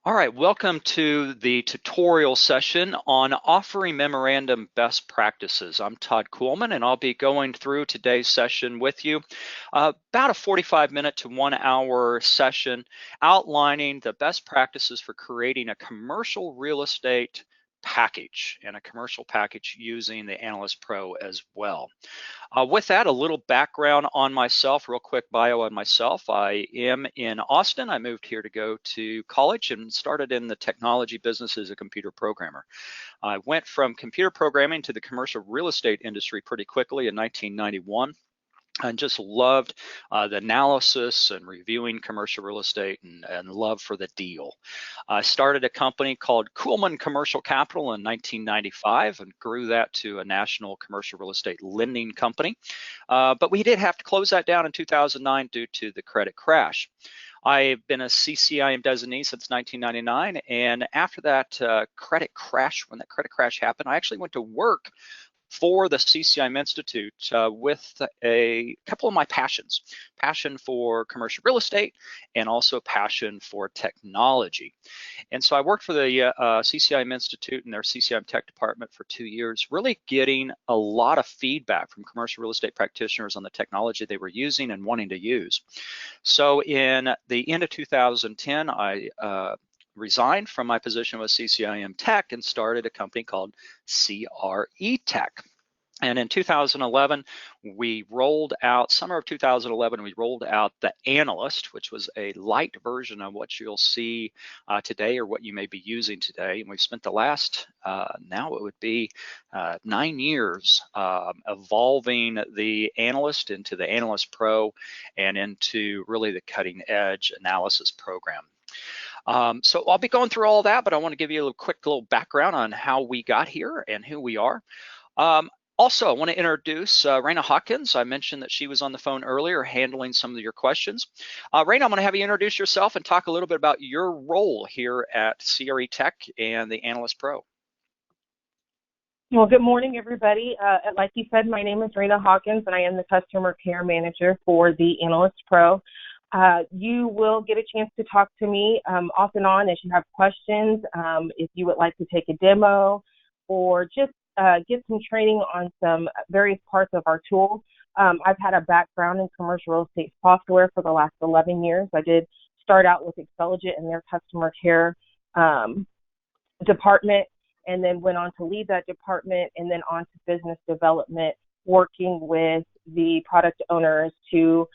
All right, welcome to the tutorial session on Offering Memorandum Best Practices. I'm Todd Kuhlman, and I'll be going through today's session with you. About a 45-minute to 1 hour session outlining the best practices for creating a commercial real estate package and a commercial package using the Analyst Pro as well. With that, a little background on myself, real quick bio on myself. I am in Austin. I moved here to go to college and started in the technology business as a computer programmer. I went from computer programming to the commercial real estate industry pretty quickly in 1991. And just loved the analysis and reviewing commercial real estate and love for the deal. I started a company called Kuhlman Commercial Capital in 1995 and grew that to a national commercial real estate lending company. But we did have to close that down in 2009 due to the credit crash. I've been a CCIM designee since 1999, and after that credit crash, when that credit crash happened, I actually went to work for the CCIM Institute with a couple of my passions, passion for commercial real estate and also passion for technology. And so I worked for the CCIM Institute and their CCIM Tech Department for 2 years, really getting a lot of feedback from commercial real estate practitioners on the technology they were using and wanting to use. So in the end of 2010, I resigned from my position with CCIM Tech and started a company called CRE Tech. And in 2011, we rolled out, summer of 2011, we rolled out the Analyst, which was a light version of what you'll see today or what you may be using today. And we've spent the last, now it would be 9 years evolving the Analyst into the Analyst Pro and into really the cutting edge analysis program. So I'll be going through all that, but I want to give you a quick little background on how we got here and who we are. Also, I want to introduce Raina Hawkins. I mentioned that she was on the phone earlier handling some of your questions. Raina, I'm going to have you introduce yourself and talk a little bit about your role here at CRE Tech and the Analyst Pro. Well, good morning, everybody. Like you said, my name is Raina Hawkins, and I am the Customer Care Manager for the Analyst Pro. You will get a chance to talk to me off and on as you have questions, if you would like to take a demo or just get some training on some various parts of our tools. I've had a background in commercial real estate software for the last 11 years. I did start out with Xceligent in their customer care department, and then went on to lead that department, and then on to business development, working with the product owners to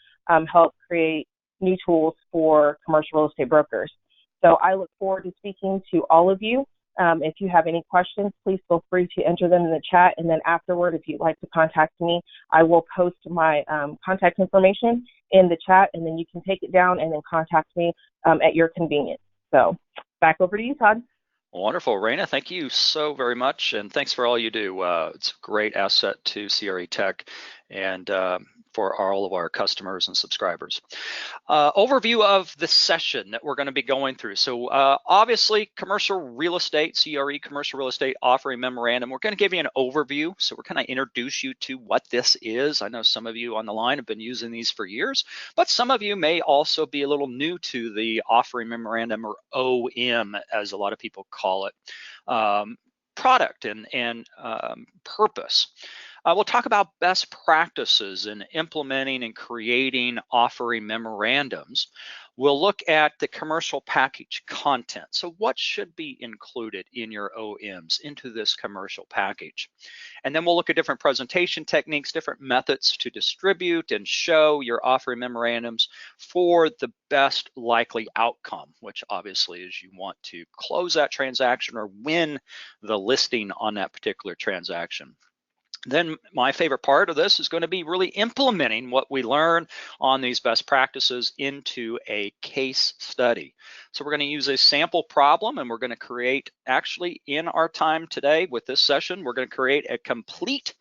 help create new tools for commercial real estate brokers. So I look forward to speaking to all of you. If you have any questions, please feel free to enter them in the chat. And then afterward, if you'd like to contact me, I will post my contact information in the chat, and then you can take it down and then contact me at your convenience. So back over to you, Todd. Wonderful, Raina. Thank you so very much, and thanks for all you do. It's a great asset to CRE Tech and for all of our customers and subscribers. Overview of the session that we're going to be going through. So obviously, commercial real estate, CRE commercial real estate offering memorandum. We're going to give you an overview. So we're going to introduce you to what this is. I know some of you on the line have been using these for years, but some of you may also be a little new to the offering memorandum, or OM, as a lot of people call it, product and purpose. We'll talk about best practices in implementing and creating offering memorandums. We'll look at the commercial package content. So what should be included in your OMs into this commercial package? And then we'll look at different presentation techniques, different methods to distribute and show your offering memorandums for the best likely outcome, which obviously is you want to close that transaction or win the listing on that particular transaction. Then my favorite part of this is going to be really implementing what we learn on these best practices into a case study. So we're going to use a sample problem, and we're going to create, actually in our time today with this session, we're going to create a complete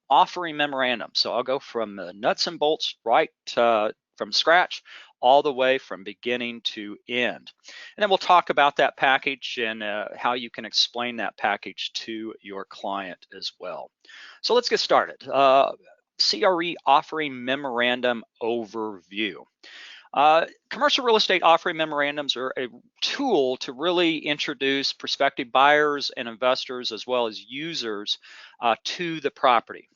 offering memorandum. So I'll go from the nuts and bolts right from scratch all the way from beginning to end. And then we'll talk about that package and how you can explain that package to your client as well. So let's get started. CRE Offering Memorandum Overview. Commercial real estate offering memorandums are a tool to really introduce prospective buyers and investors as well as users to the property.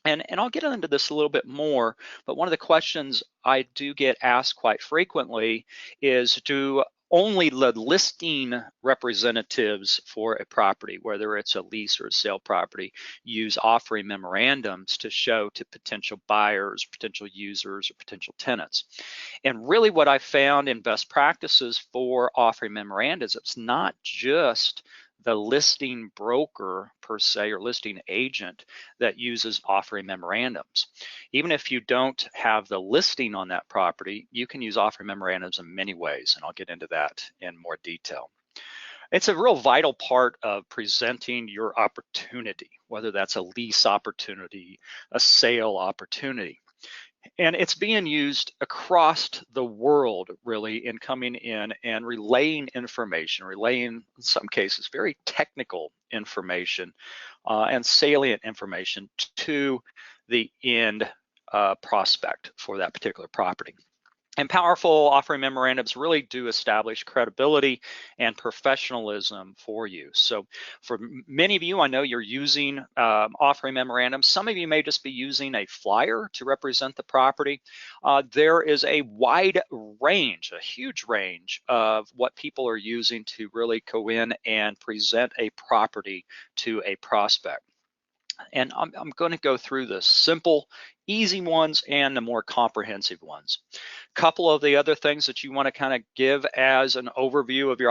And I'll get into this a little bit more, but one of the questions I do get asked quite frequently is, do only the listing representatives for a property, whether it's a lease or a sale property, use offering memorandums to show to potential buyers, potential users, or potential tenants? And really what I found in best practices for offering memorandums, it's not just the listing broker per se or listing agent that uses offering memorandums. Even if you don't have the listing on that property, you can use offering memorandums in many ways, and I'll get into that in more detail. It's a real vital part of presenting your opportunity, whether that's a lease opportunity, a sale opportunity. And it's being used across the world, really, in coming in and relaying information, relaying, in some cases, very technical information and salient information to the end prospect for that particular property. And powerful offering memorandums really do establish credibility and professionalism for you. So for many of you, I know you're using offering memorandums. Some of you may just be using a flyer to represent the property. There is a wide range, a huge range of what people are using to really go in and present a property to a prospect. And I'm going to go through the simple, easy ones and the more comprehensive ones. A couple of the other things that you want to kind of give as an overview of your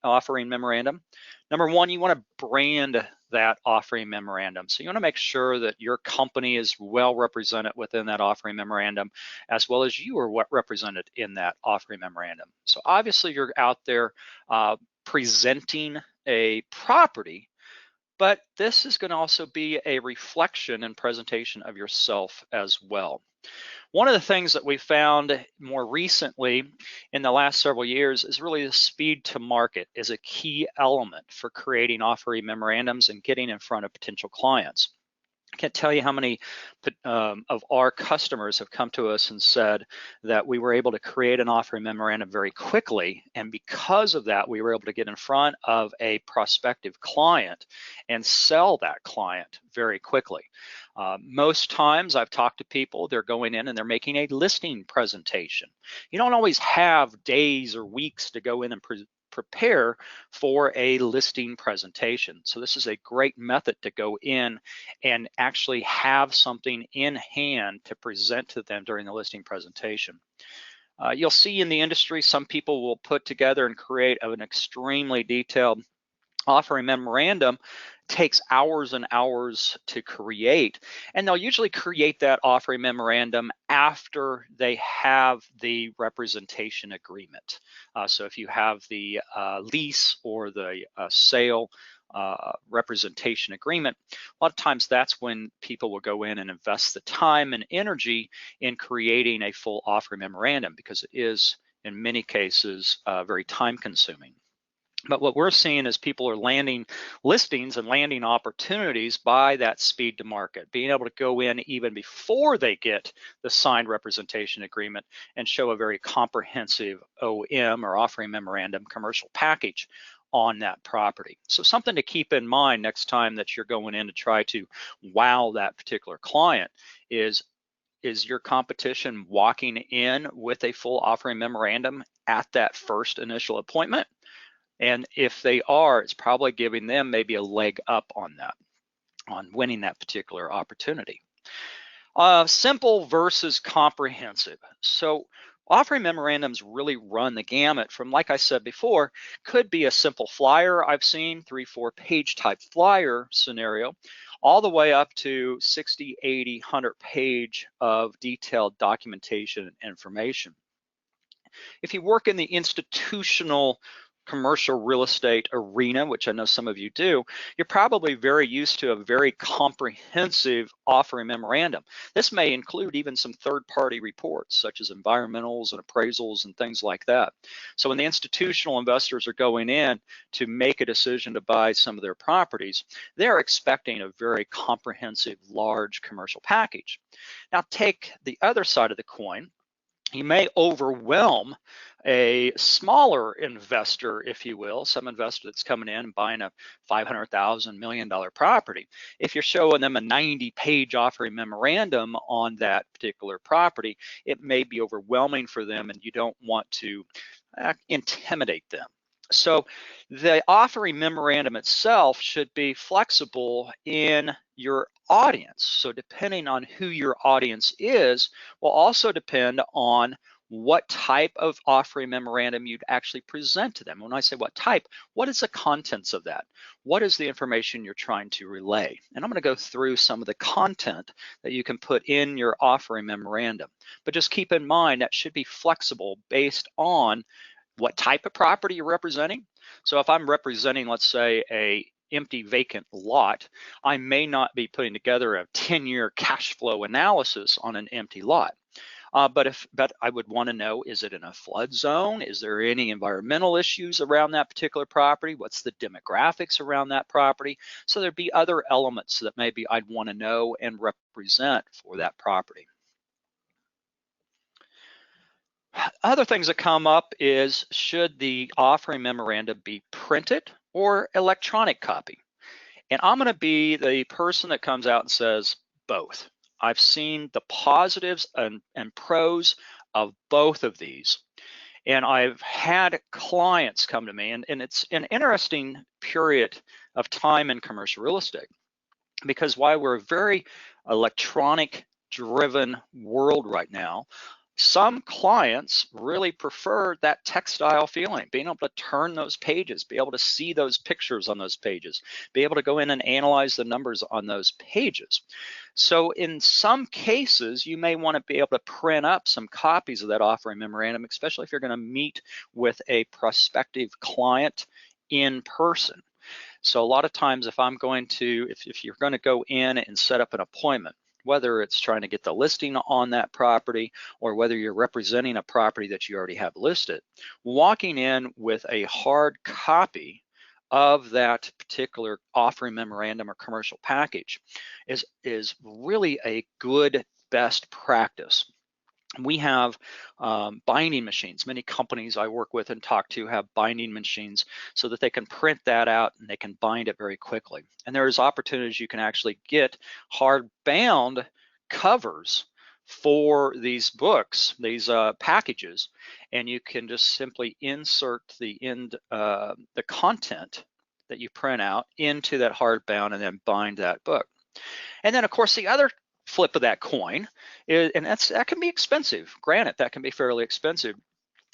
offering memorandum. Number one, you want to brand that offering memorandum. So you want to make sure that your company is well represented within that offering memorandum, as well as you are represented in that offering memorandum. So obviously you're out there presenting a property, but this is going to also be a reflection and presentation of yourself as well. One of the things that we found more recently in the last several years is really the speed to market is a key element for creating offering memorandums and getting in front of potential clients. I can't tell you how many of our customers have come to us and said that we were able to create an offering memorandum very quickly, and because of that, we were able to get in front of a prospective client and sell that client very quickly. Most times I've talked to people, they're going in and they're making a listing presentation. You don't always have days or weeks to go in and prepare for a listing presentation. So this is a great method to go in and actually have something in hand to present to them during the listing presentation. You'll see in the industry, some people will put together and create an extremely detailed offering memorandum. Takes hours and hours to create, and they'll usually create that offering memorandum after they have the representation agreement. So if you have the lease or the sale representation agreement, a lot of times that's when people will go in and invest the time and energy in creating a full offering memorandum, because it is in many cases very time consuming. But what we're seeing is people are landing listings and landing opportunities by that speed to market, being able to go in even before they get the signed representation agreement and show a very comprehensive OM or offering memorandum commercial package on that property. So something to keep in mind next time that you're going in to try to wow that particular client is your competition walking in with a full offering memorandum at that first initial appointment? And if they are, it's probably giving them maybe a leg up on that, on winning that particular opportunity. Simple versus comprehensive. So offering memorandums really run the gamut from, like I said before, could be a simple flyer I've seen, 3-4 page type flyer scenario, all the way up to 60, 80, 100 page of detailed documentation and information. If you work in the institutional commercial real estate arena, which I know some of you do, you're probably very used to a very comprehensive offering memorandum. This may include even some third-party reports, such as environmentals and appraisals and things like that. So when the institutional investors are going in to make a decision to buy some of their properties, they're expecting a very comprehensive, large commercial package. Now take the other side of the coin. You may overwhelm a smaller investor, if you will, some investor that's coming in and buying a $500,000 million property. If you're showing them a 90-page offering memorandum on that particular property, it may be overwhelming for them, and you don't want to intimidate them. So the offering memorandum itself should be flexible in your audience. So depending on who your audience is will also depend on what type of offering memorandum you'd actually present to them. When I say what type, what is the contents of that? What is the information you're trying to relay? And I'm going to go through some of the content that you can put in your offering memorandum. But just keep in mind that should be flexible based on what type of property you're representing. So if I'm representing, let's say, a empty vacant lot, I may not be putting together a 10-year cash flow analysis on an empty lot. But I would want to know, is it in a flood zone? Is there any environmental issues around that particular property? What's the demographics around that property? So there'd be other elements that maybe I'd want to know and represent for that property. Other things that come up is, should the offering memorandum be printed or electronic copy? And I'm going to be the person that comes out and says both. I've seen the positives and pros of both of these. And I've had clients come to me, and it's an interesting period of time in commercial real estate, because while we're a very electronic driven world right now, some clients really prefer that textile feeling, being able to turn those pages, be able to see those pictures on those pages, be able to go in and analyze the numbers on those pages. So in some cases, you may want to be able to print up some copies of that offering memorandum, especially if you're going to meet with a prospective client in person. So a lot of times if you're going to go in and set up an appointment, whether it's trying to get the listing on that property or whether you're representing a property that you already have listed, walking in with a hard copy of that particular offering memorandum or commercial package is really a good best practice. We have binding machines. Many companies I work with and talk to have binding machines so that they can print that out and they can bind it very quickly. And there's opportunities you can actually get hard-bound covers for these books, these packages, and you can just simply insert the content that you print out into that hardbound and then bind that book. And then, of course, the other flip of that coin is, and that can be expensive. Granted, that can be fairly expensive,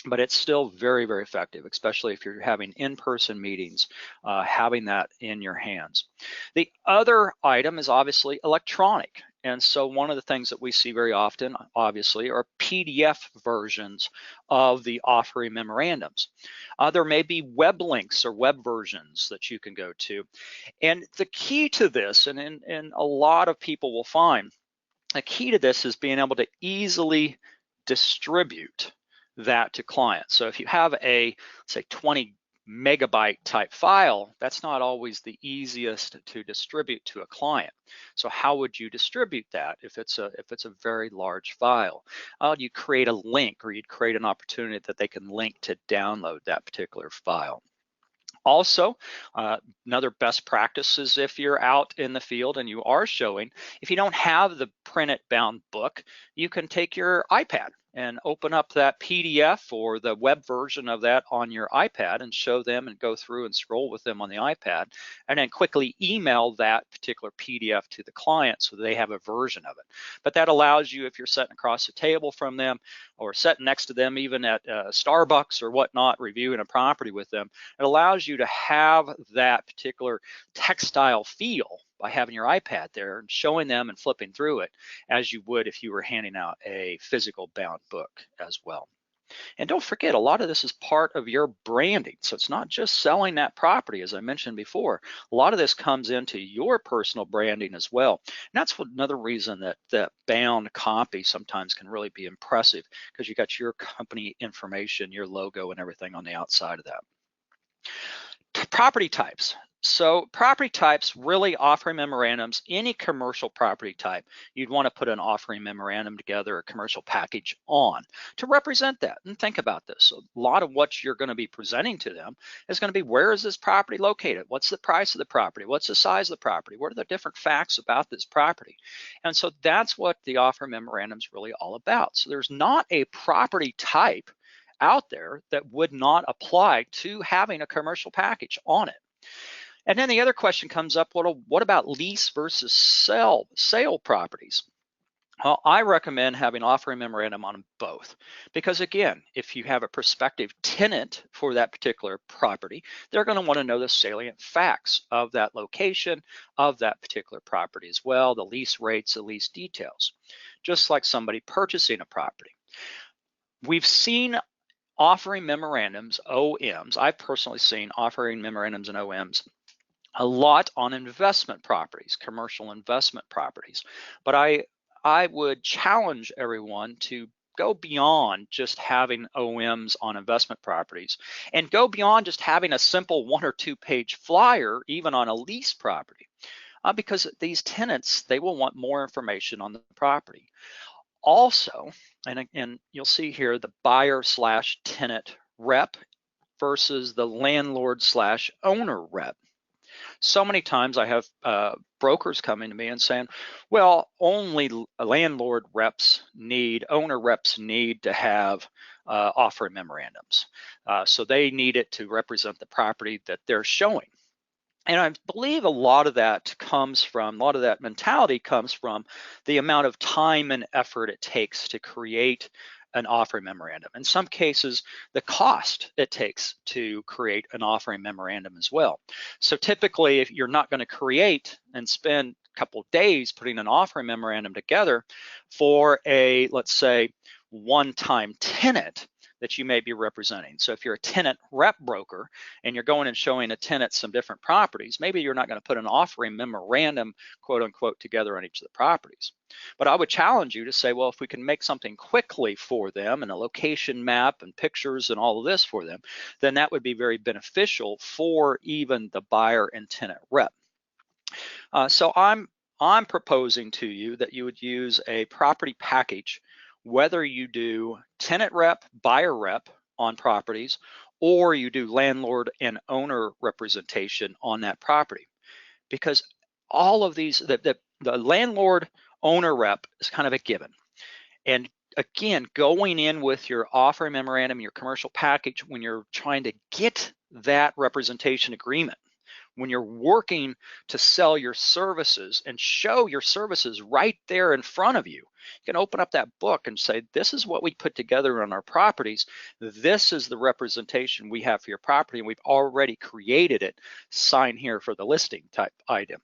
but it's still very, very effective, especially if you're having in-person meetings, having that in your hands. The other item is obviously electronic. And so one of the things that we see very often, obviously, are PDF versions of the offering memorandums. There may be web links or web versions that you can go to. And the key to this, and a lot of people will find, the key to this is being able to easily distribute that to clients. So if you have a, say, 20 megabyte type file, that's not always the easiest to distribute to a client. So how would you distribute that if it's a very large file? You create a link, or you'd create an opportunity that they can link to download that particular file. Also, another best practice is, if you're out in the field and you are showing, if you don't have the printed bound book, you can take your iPad and open up that PDF or the web version of that on your iPad and show them and go through and scroll with them on the iPad, and then quickly email that particular PDF to the client so they have a version of it. But that allows you, if you're sitting across the table from them or sitting next to them, even at Starbucks or whatnot, reviewing a property with them, it allows you to have that particular textile feel by having your iPad there and showing them and flipping through it as you would if you were handing out a physical bound book as well. And don't forget, a lot of this is part of your branding. So it's not just selling that property, as I mentioned before. A lot of this comes into your personal branding as well. And that's another reason that bound copy sometimes can really be impressive, because you got your company information, your logo, and everything on the outside of that. Property types. So property types, really offering memorandums, any commercial property type, you'd want to put an offering memorandum together, a commercial package on to represent that. And think about this. So a lot of what you're going to be presenting to them is going to be, where is this property located? What's the price of the property? What's the size of the property? What are the different facts about this property? And so that's what the offering memorandum is really all about. So there's not a property type out there that would not apply to having a commercial package on it. And then the other question comes up, what about lease versus sale properties? Well, I recommend having offering memorandum on both, because again, if you have a prospective tenant for that particular property, they're going to want to know the salient facts of that location, of that particular property as well, the lease rates, the lease details, just like somebody purchasing a property. We've seen offering memorandums, OMs. I've personally seen offering memorandums and OMs a lot on investment properties, commercial investment properties. But I would challenge everyone to go beyond just having OMs on investment properties and go beyond just having a simple 1 or 2 page flyer, even on a lease property, because these tenants, they will want more information on the property. Also, and you'll see here the buyer/tenant rep versus the landlord/owner rep. So many times I have brokers coming to me and saying, well, only landlord reps need, owner reps need to have offering memorandums. So they need it to represent the property that they're showing. And I believe a lot of that mentality comes from the amount of time and effort it takes to create an offering memorandum. In some cases, the cost it takes to create an offering memorandum as well. So typically, if you're not going to create and spend a couple of days putting an offering memorandum together for a, let's say, one-time tenant that you may be representing. So if you're a tenant rep broker and you're going and showing a tenant some different properties, maybe you're not going to put an offering memorandum, quote unquote, together on each of the properties. But I would challenge you to say, well, if we can make something quickly for them and a location map and pictures and all of this for them, then that would be very beneficial for even the buyer and tenant rep. So I'm proposing to you that you would use a property package, whether you do tenant rep, buyer rep on properties, or you do landlord and owner representation on that property. Because all of these, the landlord owner rep is kind of a given. And again, going in with your offering memorandum, your commercial package, when you're trying to get that representation agreement, when you're working to sell your services and show your services right there in front of you, you can open up that book and say, this is what we put together on our properties. This is the representation we have for your property, and we've already created it. Sign here for the listing type item.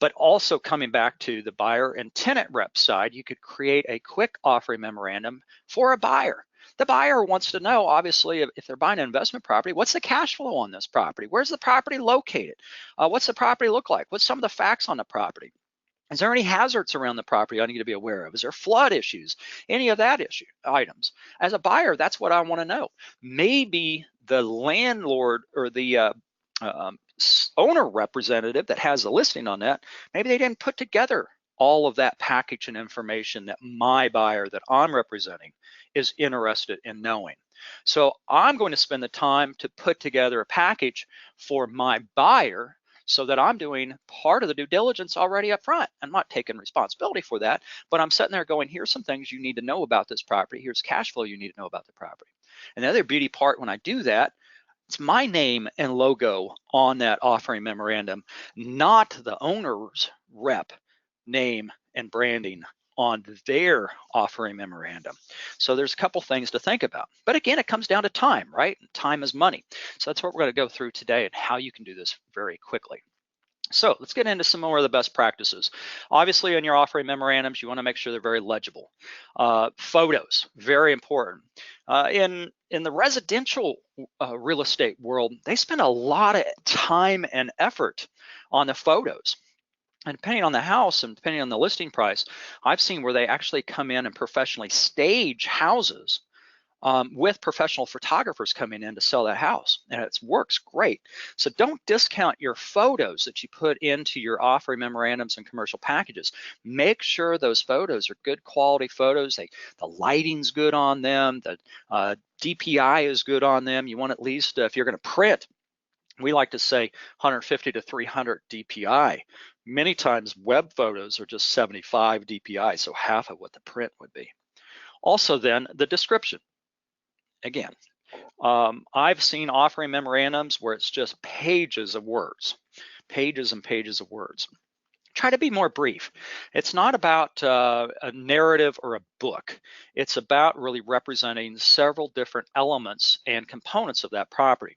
But also coming back to the buyer and tenant rep side, you could create a quick offering memorandum for a buyer. The buyer wants to know, obviously, if they're buying an investment property, what's the cash flow on this property? Where's the property located? What's the property look like? What's some of the facts on the property? Is there any hazards around the property I need to be aware of? Is there flood issues? Any of that items? As a buyer, that's what I want to know. Maybe the landlord or the owner representative that has the listing on that, maybe they didn't put together all of that package and information that my buyer that I'm representing is interested in knowing. So I'm going to spend the time to put together a package for my buyer so that I'm doing part of the due diligence already up front. I'm not taking responsibility for that, but I'm sitting there going, here's some things you need to know about this property. Here's cash flow you need to know about the property. And the other beauty part when I do that, it's my name and logo on that offering memorandum, not the owner's rep name and branding on their offering memorandum. So there's a couple things to think about. But again, it comes down to time, right? Time is money. So that's what we're going to go through today and how you can do this very quickly. So let's get into some more of the best practices. Obviously, in your offering memorandums, you want to make sure they're very legible. Photos, very important. In the residential real estate world, they spend a lot of time and effort on the photos. And depending on the house and depending on the listing price, I've seen where they actually come in and professionally stage houses with professional photographers coming in to sell that house, and it works great. So don't discount your photos that you put into your offering memorandums and commercial packages. Make sure those photos are good quality photos. The lighting's good on them, the DPI is good on them. You want at least, if you're going to print, we like to say 150 to 300 DPI. Many times web photos are just 75 DPI, so half of what the print would be. Also then, the description. Again, I've seen offering memorandums where it's just pages of words, pages and pages of words. Try to be more brief. It's not about a narrative or a book. It's about really representing several different elements and components of that property.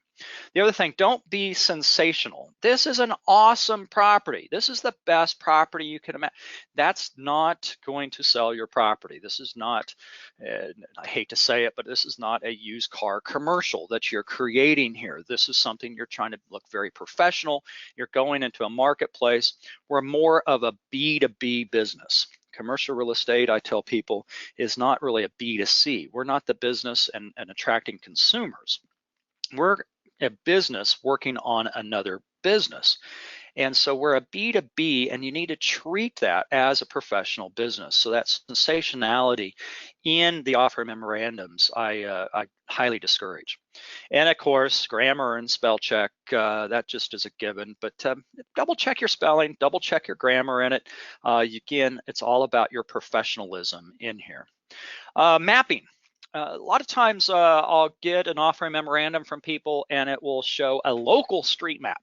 The other thing, don't be sensational. This is an awesome property. This is the best property you can imagine. That's not going to sell your property. This is not, I hate to say it, but this is not a used car commercial that you're creating here. This is something you're trying to look very professional. You're going into a marketplace. We're more of a B2B business. Commercial real estate, I tell people, is not really a B2C. We're not the business and attracting consumers. We're a business working on another business. And so we're a B2B, and you need to treat that as a professional business. So that sensationality in the offering memorandums, I highly discourage. And of course, grammar and spell check, that just is a given, but double check your spelling, double check your grammar in it. Again, it's all about your professionalism in here. Mapping. A lot of times I'll get an offering memorandum from people and it will show a local street map.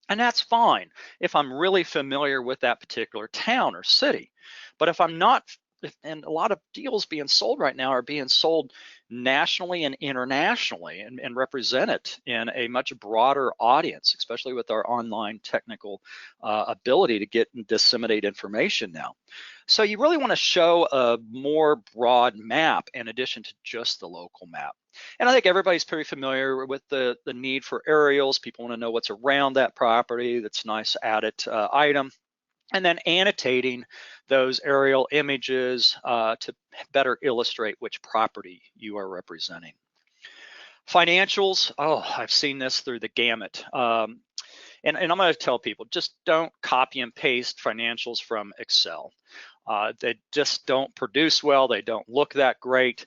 And that's fine if I'm really familiar with that particular town or city. But if I'm not, and a lot of deals being sold right now are being sold nationally and internationally and represent it in a much broader audience, especially with our online technical ability to get and disseminate information now. So you really want to show a more broad map in addition to just the local map. And I think everybody's pretty familiar with the need for aerials. People want to know what's around that property. That's a nice added item. And then annotating those aerial images to better illustrate which property you are representing. Financials, oh, I've seen this through the gamut. And I'm going to tell people, just don't copy and paste financials from Excel. They just don't produce well. They don't look that great.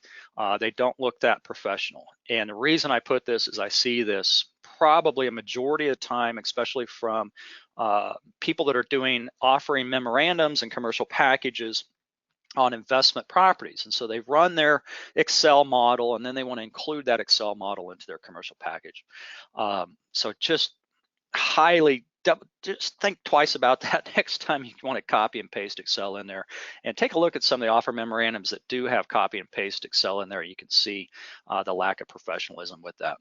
They don't look that professional. And the reason I put this is I see this probably a majority of the time, especially from people that are doing offering memorandums and commercial packages on investment properties. And so they run their Excel model and then they want to include that Excel model into their commercial package. So just just think twice about that next time you want to copy and paste Excel in there, and take a look at some of the offer memorandums that do have copy and paste Excel in there. You can see the lack of professionalism with that.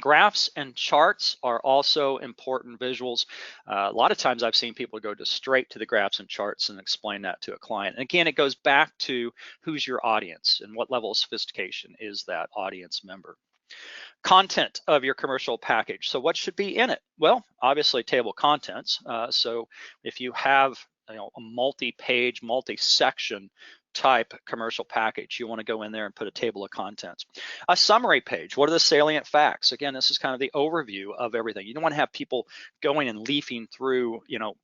Graphs and charts are also important visuals. A lot of times I've seen people go straight to the graphs and charts and explain that to a client. And again, it goes back to who's your audience and what level of sophistication is that audience member. Content of your commercial package. So what should be in it? Well, obviously table of contents. So if you have a multi-page, multi-section type commercial package, you want to go in there and put a table of contents. A summary page. What are the salient facts? Again, this is kind of the overview of everything. You don't want to have people going and leafing through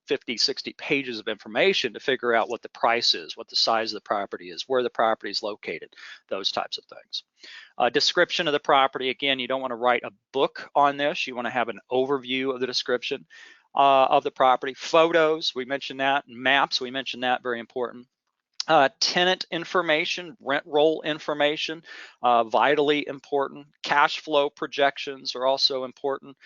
50, 60 pages of information to figure out what the price is, what the size of the property is, where the property is located, those types of things. Description of the property. Again, you don't want to write a book on this. You want to have an overview of the description of the property. Photos, we mentioned that. Maps, we mentioned that, very important. Tenant information, rent roll information, vitally important. Cash flow projections are also important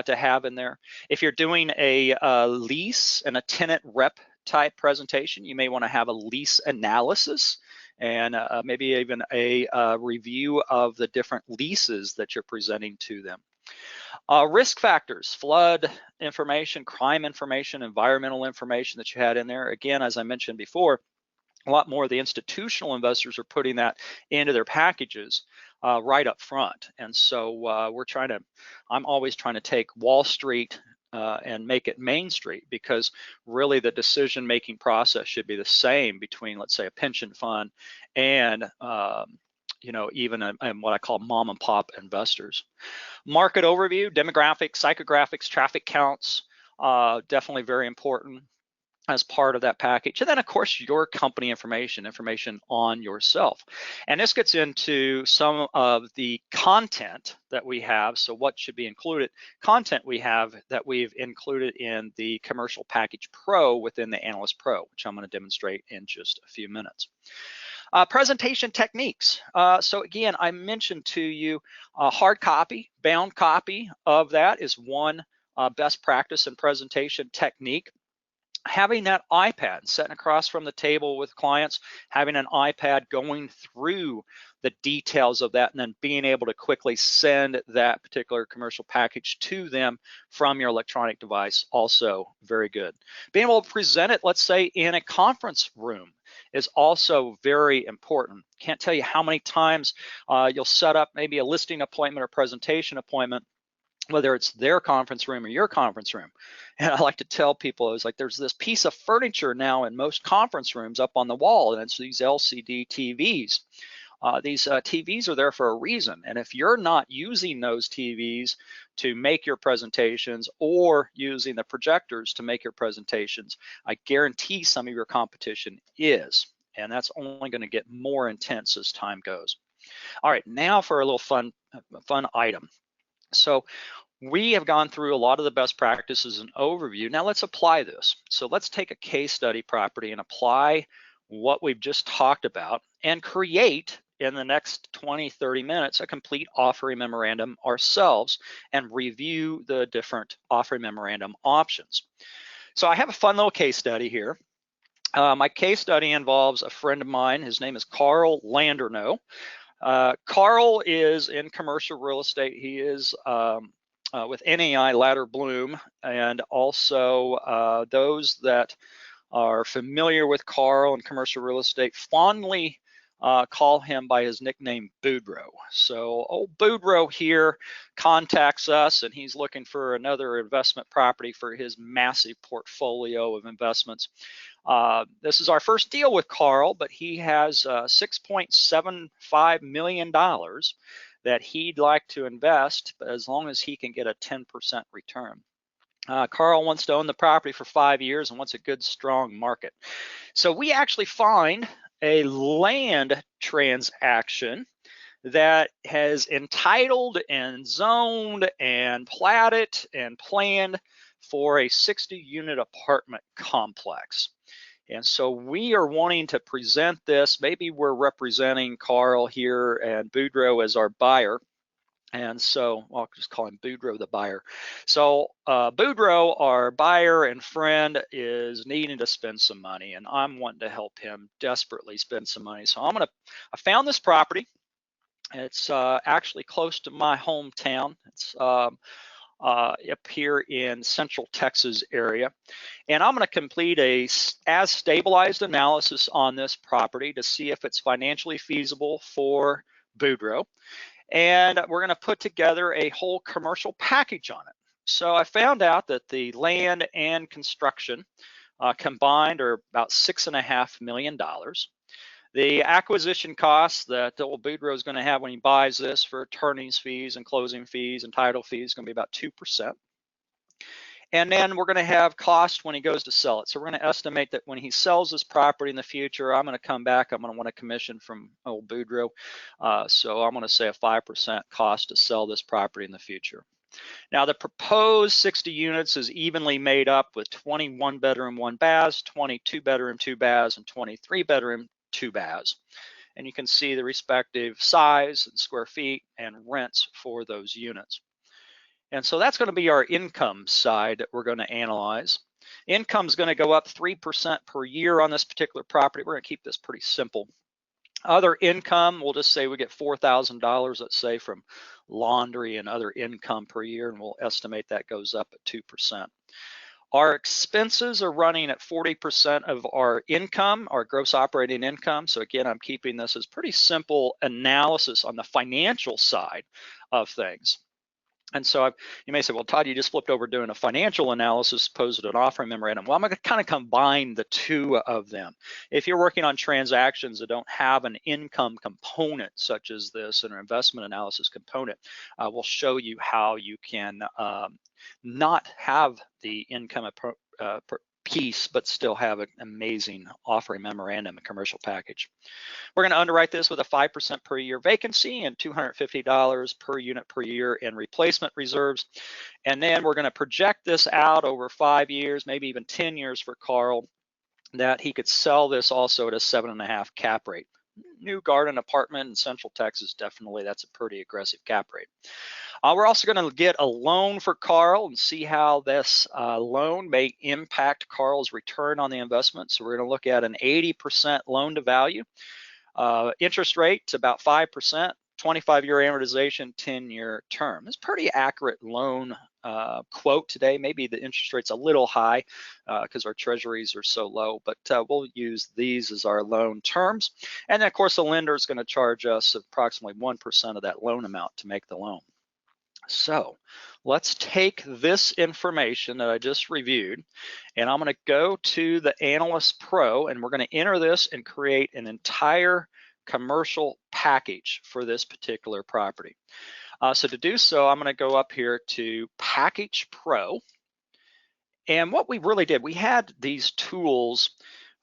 to have in there. If you're doing a lease and a tenant rep type presentation, you may want to have a lease analysis and maybe even a review of the different leases that you're presenting to them. Risk factors, flood information, crime information, environmental information that you had in there. Again, as I mentioned before, a lot more of the institutional investors are putting that into their packages right up front. And so I'm always trying to take Wall Street and make it Main Street, because really the decision-making process should be the same between, let's say, a pension fund and even in what I call mom and pop investors. Market overview, demographics, psychographics, traffic counts, definitely very important as part of that package. And then of course your company information on yourself. And this gets into some of the content that we have. So what should be included? Content we have that we've included in the Commercial Package Pro within the Analyst Pro, which I'm going to demonstrate in just a few minutes. Presentation techniques. So again, I mentioned to you hard copy, bound copy of that is one best practice and presentation technique. Having that iPad sitting across from the table with clients, having an iPad going through the details of that and then being able to quickly send that particular commercial package to them from your electronic device, also very good. Being able to present it, let's say in a conference room, is also very important. Can't tell you how many times you'll set up maybe a listing appointment or presentation appointment, whether it's their conference room or your conference room. And I like to tell people, it's like there's this piece of furniture now in most conference rooms up on the wall, and it's these LCD TVs. These TVs are there for a reason. And if you're not using those TVs to make your presentations or using the projectors to make your presentations, I guarantee some of your competition is. And that's only going to get more intense as time goes. All right, now for a little fun item. So we have gone through a lot of the best practices and overview. Now let's apply this. So let's take a case study property and apply what we've just talked about and create in the next 20-30 minutes a complete offering memorandum ourselves and review the different offering memorandum options. So I have a fun little case study here. My case study involves a friend of mine. His name is Carl Landerneau. Carl is in commercial real estate. He is with NAI Ladder Bloom, and also those that are familiar with Carl in commercial real estate fondly call him by his nickname Boudreaux. So old Boudreaux here contacts us, and he's looking for another investment property for his massive portfolio of investments. This is our first deal with Carl, but he has $6.75 million that he'd like to invest as long as he can get a 10% return. Carl wants to own the property for 5 years and wants a good, strong market. So we actually find a land transaction that has entitled and zoned and platted and planned for a 60-unit apartment complex. And so we are wanting to present this. Maybe we're representing Carl here and Boudreaux as our buyer. And so I'll just call him Boudreaux the buyer. So Boudreaux, our buyer and friend, is needing to spend some money, and I'm wanting to help him desperately spend some money. So I found this property. It's actually close to my hometown. It's up here in Central Texas area. And I'm going to complete a as stabilized analysis on this property to see if it's financially feasible for Boudreaux. And we're going to put together a whole commercial package on it. So I found out that the land and construction combined are about $6.5 million. The acquisition costs that old Boudreaux is going to have when he buys this for attorney's fees and closing fees and title fees is going to be about 2%. And then we're going to have cost when he goes to sell it. So we're going to estimate that when he sells this property in the future, I'm going to come back, I'm going to want a commission from old Boudreaux. So I'm going to say a 5% cost to sell this property in the future. Now the proposed 60 units is evenly made up with 21 bedroom, 1 baths, 22 bedroom, 2 baths, and 23 bedroom, 2 baths. And you can see the respective size and square feet and rents for those units. And so that's going to be our income side that we're going to analyze. Income is going to go up 3% per year on this particular property. We're going to keep this pretty simple. Other income, we'll just say we get $4,000, let's say, from laundry and other income per year, and we'll estimate that goes up at 2%. Our expenses are running at 40% of our income, our gross operating income. So again, I'm keeping this as pretty simple analysis on the financial side of things. And so you may say, well, Todd, you just flipped over doing a financial analysis opposed to an offering memorandum. Well, I'm going to kind of combine the two of them. If you're working on transactions that don't have an income component such as this, an investment analysis component, we'll show you how you can not have the income piece, but still have an amazing offering memorandum and commercial package. We're going to underwrite this with a 5% per year vacancy and $250 per unit per year in replacement reserves. And then we're going to project this out over 5 years, maybe even 10 years for Carl, that he could sell this also at a 7.5 cap rate. New garden apartment in Central Texas, definitely that's a pretty aggressive cap rate. We're also going to get a loan for Carl and see how this loan may impact Carl's return on the investment. So we're going to look at an 80% loan to value. Interest rate about 5%, 25-year amortization, 10-year term. It's pretty accurate loan quote today. Maybe the interest rate's a little high because our treasuries are so low, but we'll use these as our loan terms. And then, of course, the lender is going to charge us approximately 1% of that loan amount to make the loan. So let's take this information that I just reviewed, and I'm going to go to the Analyst Pro, and we're going to enter this and create an entire commercial package for this particular property. So to do so, I'm going to go up here to Package Pro. And what we really did, we had these tools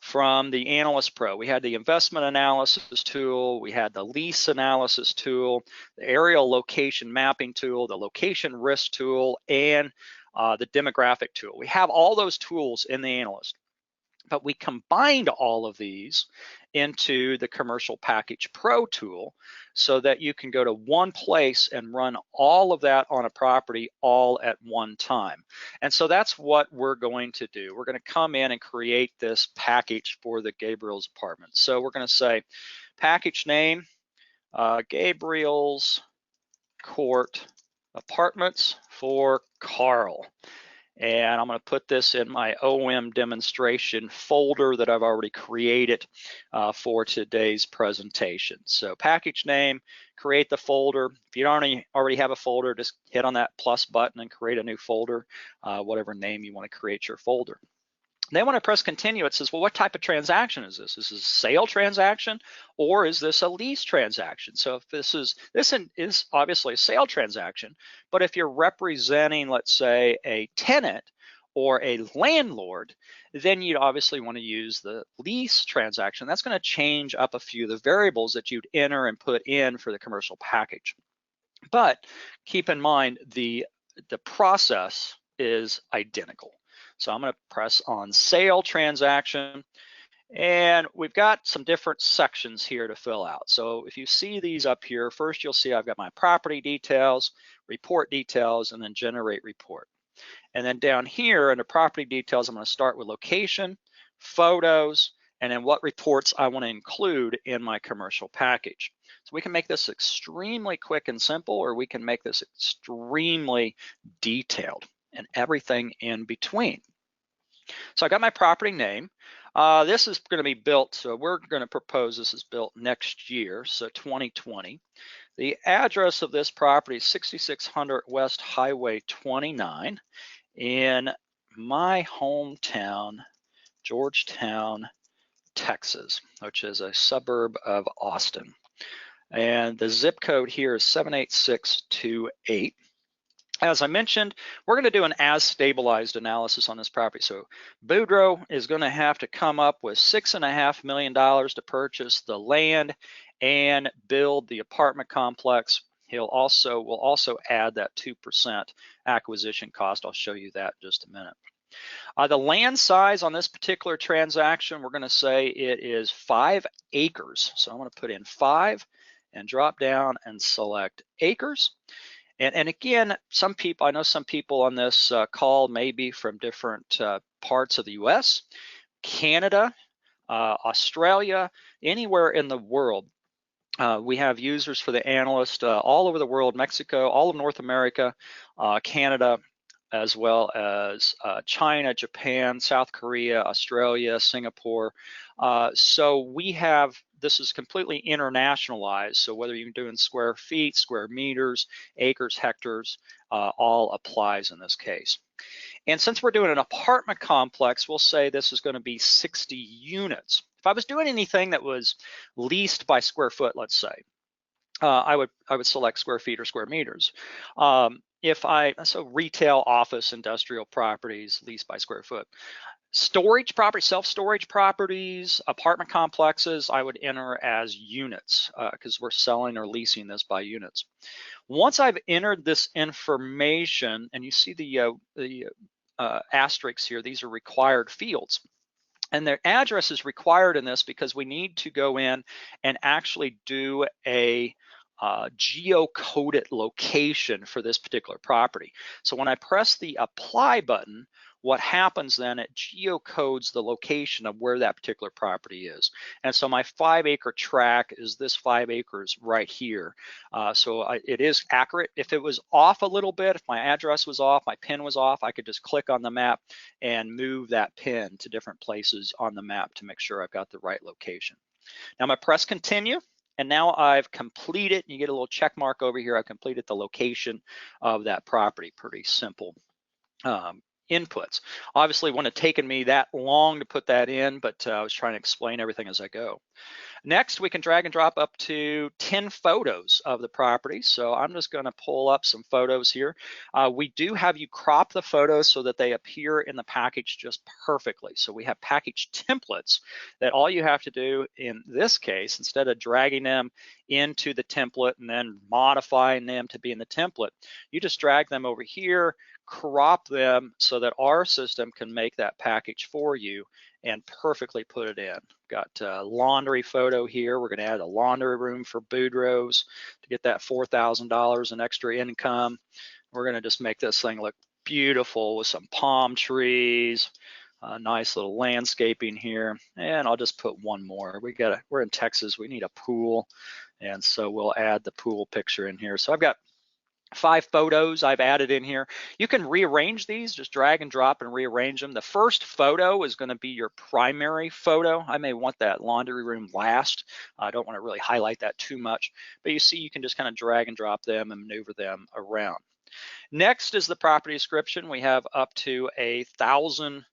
from the Analyst Pro. We had the investment analysis tool, we had the lease analysis tool, the aerial location mapping tool, the location risk tool, and the demographic tool. We have all those tools in the Analyst, but we combined all of these into the Commercial Package Pro tool so that you can go to one place and run all of that on a property all at one time. And so that's what we're going to do. We're going to come in and create this package for the Gabriel's apartment. So we're going to say package name, Gabriel's Court Apartments for Carl. And I'm going to put this in my OM demonstration folder that I've already created for today's presentation. So package name, create the folder. If you don't already have a folder, just hit on that plus button and create a new folder, whatever name you want to create your folder. Then when I press continue, it says, well, what type of transaction is this? Is this a sale transaction or is this a lease transaction? So if this is obviously a sale transaction, but if you're representing, let's say, a tenant or a landlord, then you'd obviously want to use the lease transaction. That's going to change up a few of the variables that you'd enter and put in for the commercial package. But keep in mind, the process is identical. So I'm going to press on sale transaction, and we've got some different sections here to fill out. So if you see these up here, first you'll see I've got my property details, report details, and then generate report. And then down here under property details, I'm going to start with location, photos, and then what reports I want to include in my commercial package. So we can make this extremely quick and simple, or we can make this extremely detailed, and everything in between. So I got my property name. This is going to be built, so we're going to propose this is built next year, so 2020. The address of this property is 6600 West Highway 29 in my hometown, Georgetown, Texas, which is a suburb of Austin. And the zip code here is 78628. As I mentioned, we're going to do an as stabilized analysis on this property. So Boudreaux is going to have to come up with $6.5 million to purchase the land and build the apartment complex. We'll also add that 2% acquisition cost. I'll show you that in just a minute. The land size on this particular transaction, we're going to say it is 5 acres. So I'm going to put in 5 and drop down and select acres. And again, I know some people on this call may be from different parts of the US, Canada, Australia, anywhere in the world. We have users for the Analyst all over the world, Mexico, all of North America, Canada, as well as China, Japan, South Korea, Australia, Singapore. So we have this is completely internationalized. So whether you're doing square feet, square meters, acres, hectares, all applies in this case. And since we're doing an apartment complex, we'll say this is going to be 60 units. If I was doing anything that was leased by square foot, let's say, I would select square feet or square meters. So retail, office, industrial properties leased by square foot. Storage properties, self-storage properties, apartment complexes, I would enter as units because we're selling or leasing this by units. Once I've entered this information, and you see the asterisks here, these are required fields. And their address is required in this because we need to go in and actually do a geocoded location for this particular property. So when I press the apply button, what happens then, it geocodes the location of where that particular property is. And so my 5-acre tract is this 5 acres right here. It is accurate. If it was off a little bit, if my address was off, my pin was off, I could just click on the map and move that pin to different places on the map to make sure I've got the right location. Now I'm gonna press continue. And now I've completed, you get a little check mark over here, I've completed the location of that property. Pretty simple inputs. Obviously, it wouldn't have taken me that long to put that in, but I was trying to explain everything as I go. Next, we can drag and drop up to 10 photos of the property. So I'm just going to pull up some photos here. We do have you crop the photos so that they appear in the package just perfectly. So we have package templates that all you have to do in this case, instead of dragging them into the template and then modifying them to be in the template, you just drag them over here, crop them so that our system can make that package for you and perfectly put it in. Got a laundry photo here. We're going to add a laundry room for Boudreaux's to get that $4,000 in extra income. We're going to just make this thing look beautiful with some palm trees, nice little landscaping here. And I'll just put one more. We're in Texas. We need a pool, and so we'll add the pool picture in here. So I've got 5 photos I've added in here. You can rearrange these, just drag and drop and rearrange them. The first photo is going to be your primary photo. I may want that laundry room last. I don't want to really highlight that too much, but you see you can just kind of drag and drop them and maneuver them around. Next is the property description. We have up to 1,000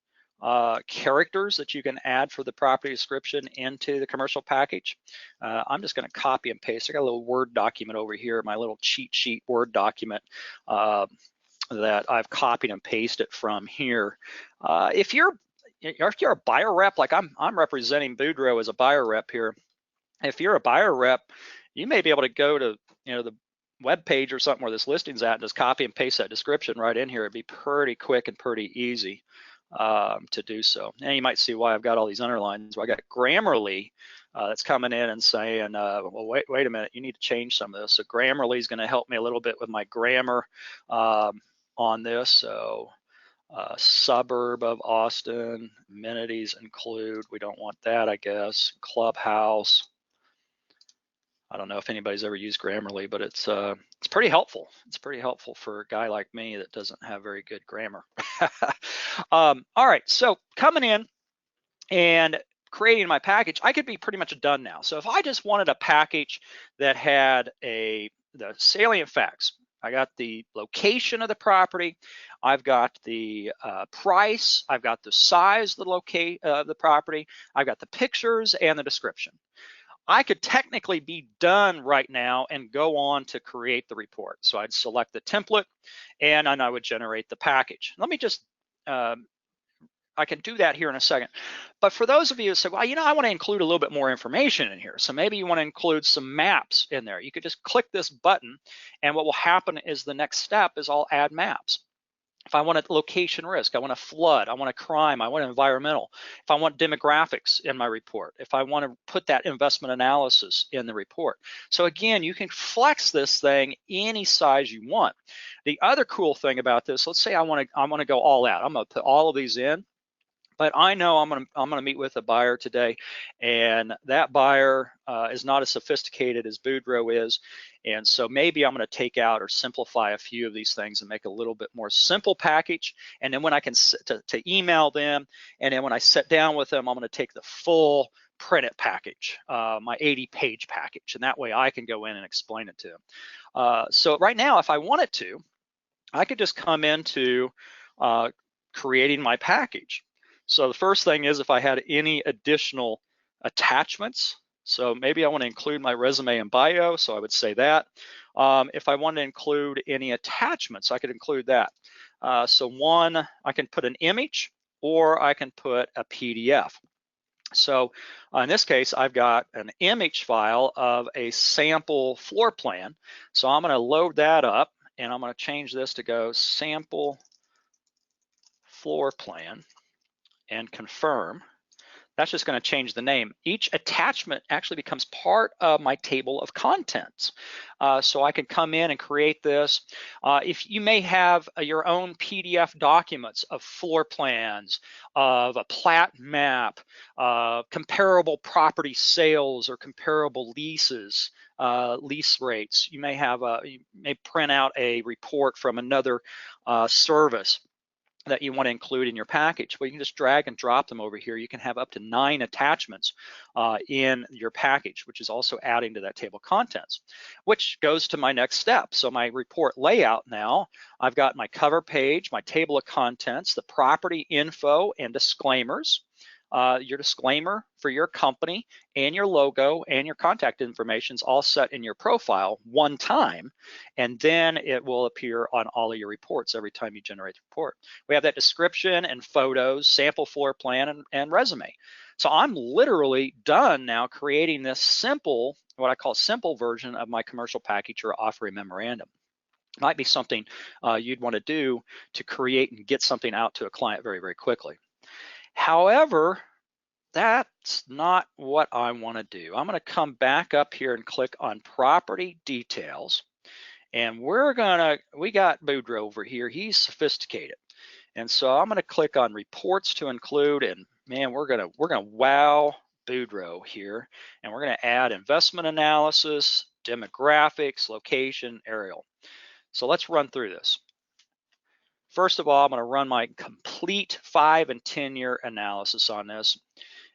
characters that you can add for the property description into the commercial package. I'm just going to copy and paste. I got a little Word document over here, my little cheat sheet Word document that I've copied and pasted from here. If you're a buyer rep, like I'm representing Boudreaux as a buyer rep here. If you're a buyer rep, you may be able to go to the web page or something where this listing's at and just copy and paste that description right in here. It'd be pretty quick and pretty easy to do so. And you might see why I've got all these underlines. Well, I got Grammarly that's coming in and saying, well, wait a minute, you need to change some of this. So Grammarly is going to help me a little bit with my grammar on this. So suburb of Austin, amenities include, we don't want that, I guess. Clubhouse. I don't know if anybody's ever used Grammarly, but it's pretty helpful. It's pretty helpful for a guy like me that doesn't have very good grammar. All right, so coming in and creating my package, I could be pretty much done now. So if I just wanted a package that had the salient facts, I got the location of the property, I've got the price, I've got the size of the property, I've got the pictures and the description. I could technically be done right now and go on to create the report. So I'd select the template and I would generate the package. Let me just, I can do that here in a second. But for those of you who say, well, I want to include a little bit more information in here. So maybe you want to include some maps in there. You could just click this button and what will happen is the next step is I'll add maps. If I want a location risk, I want a flood, I want a crime, I want environmental. If I want demographics in my report, if I want to put that investment analysis in the report. So again, you can flex this thing any size you want. The other cool thing about this, let's say I want to go all out. I'm going to put all of these in. But I know I'm gonna meet with a buyer today, and that buyer is not as sophisticated as Boudreaux is, and so maybe I'm gonna take out or simplify a few of these things and make a little bit more simple package. And then when I can to email them, and then when I sit down with them, I'm gonna take the full print it package, my 80-page package, and that way I can go in and explain it to them. So right now, if I wanted to, I could just come into creating my package. So the first thing is if I had any additional attachments, so maybe I want to include my resume and bio, so I would say that. If I want to include any attachments, I could include that. So one, I can put an image or I can put a PDF. So in this case, I've got an image file of a sample floor plan. So I'm going to load that up, and I'm going to change this to go sample floor plan and confirm. That's just going to change the name. Each attachment actually becomes part of my table of contents. So I can come in and create this. If you may have your own PDF documents of floor plans, of a plat map, comparable property sales or comparable leases, lease rates. You may print out a report from another service that you want to include in your package. Well, you can just drag and drop them over here. You can have up to 9 attachments in your package, which is also adding to that table of contents, which goes to my next step. So my report layout now, I've got my cover page, my table of contents, the property info and disclaimers, your disclaimer for your company and your logo and your contact information is all set in your profile one time, and then it will appear on all of your reports every time you generate the report. We have that description and photos, sample floor plan, and resume. So I'm literally done now creating this simple, what I call simple version of my commercial package or offering memorandum. Might be something you'd want to do to create and get something out to a client very, very quickly. However, that's not what I want to do. I'm going to come back up here and click on property details. And we got Boudreaux over here. He's sophisticated. And so I'm going to click on reports to include, and man, we're going to wow Boudreaux here. And we're going to add investment analysis, demographics, location, aerial. So let's run through this. First of all, I'm going to run my complete 5 and 10-year analysis on this.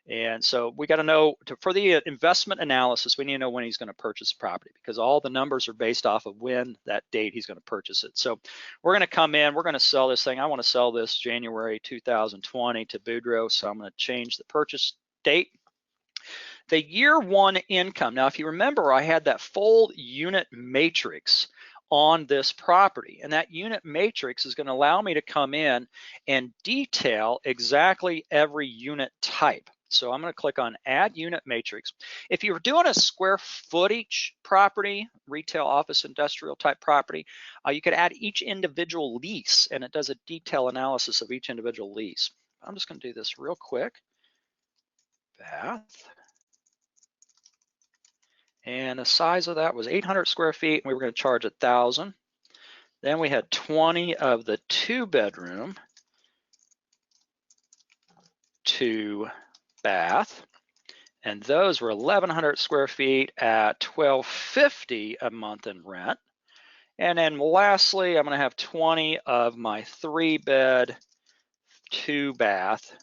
And so we got to know, for the investment analysis, we need to know when he's going to purchase the property, because all the numbers are based off of when that date he's going to purchase it. So we're going to come in, we're going to sell this thing. I want to sell this January 2020 to Boudreaux, so I'm going to change the purchase date. The year 1 income. Now, if you remember, I had that full unit matrix on this property, and that unit matrix is going to allow me to come in and detail exactly every unit type. So I'm going to click on add unit matrix. If you're doing a square footage property, retail, office, industrial type property, you could add each individual lease, and it does a detail analysis of each individual lease. I'm just going to do this real quick. Bath. And the size of that was 800 square feet, and we were going to charge 1,000. Then we had 20 of the 2-bedroom, 2 bath, and those were 1,100 square feet at $1,250 a month in rent. And then lastly, I'm going to have 20 of my 3-bed, 2-bath,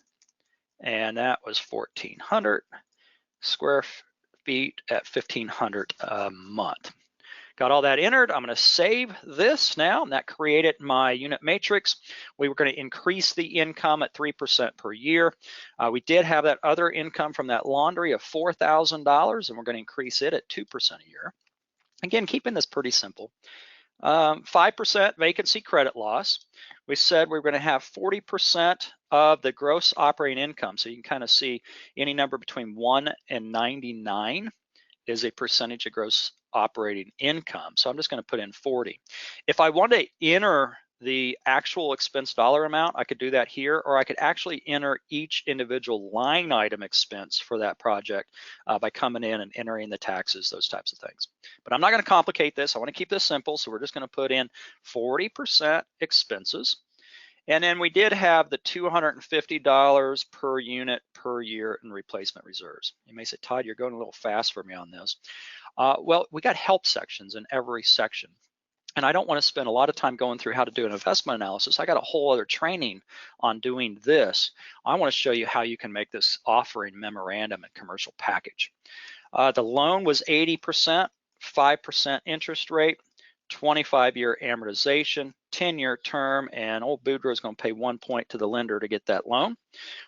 and that was 1,400 square feet at $1,500 a month. Got all that entered. I'm going to save this now, and that created my unit matrix. We were going to increase the income at 3% per year. We did have that other income from that laundry of $4,000, and we're going to increase it at 2% a year. Again, keeping this pretty simple. 5% vacancy credit loss. We said we were going to have 40% of the gross operating income. So you can kind of see any number between 1 and 99 is a percentage of gross operating income. So I'm just going to put in 40. If I want to enter the actual expense dollar amount, I could do that here, or I could actually enter each individual line item expense for that project by coming in and entering the taxes, those types of things. But I'm not going to complicate this. I want to keep this simple. So we're just going to put in 40% expenses. And then we did have the $250 per unit per year in replacement reserves. You may say, Todd, you're going a little fast for me on this. Well, we got help sections in every section. and I don't want to spend a lot of time going through how to do an investment analysis. I got a whole other training on doing this. I want to show you how you can make this offering memorandum and commercial package. The loan was 80%, 5% interest rate, 25-year amortization, 10-year term, and old Boudreaux is going to pay 1 point to the lender to get that loan.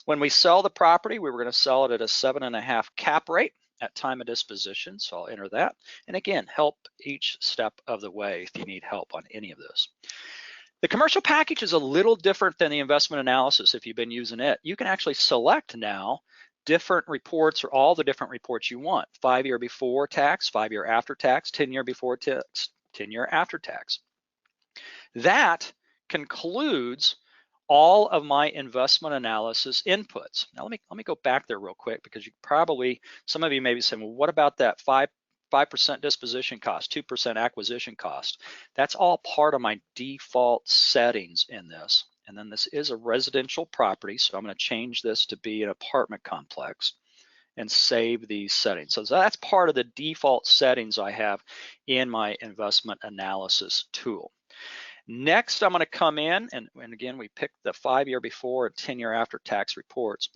When we sell the property, we were going to sell it at a 7.5 cap rate at time of disposition, so I'll enter that. And again, help each step of the way if you need help on any of this. The commercial package is a little different than the investment analysis if you've been using it. You can actually select now different reports or all the different reports you want. 5-year before tax, 5-year after tax, 10-year before tax, 10-year after tax. That concludes all of my investment analysis inputs. Now let me go back there real quick, because you probably, some of you may be saying, well, what about that 5% disposition cost, 2% acquisition cost? That's all part of my default settings in this. And then this is a residential property, so I'm going to change this to be an apartment complex and save these settings. So that's part of the default settings I have in my investment analysis tool. Next, I'm going to come in, and again, we picked the 5-year before and 10-year after tax reports.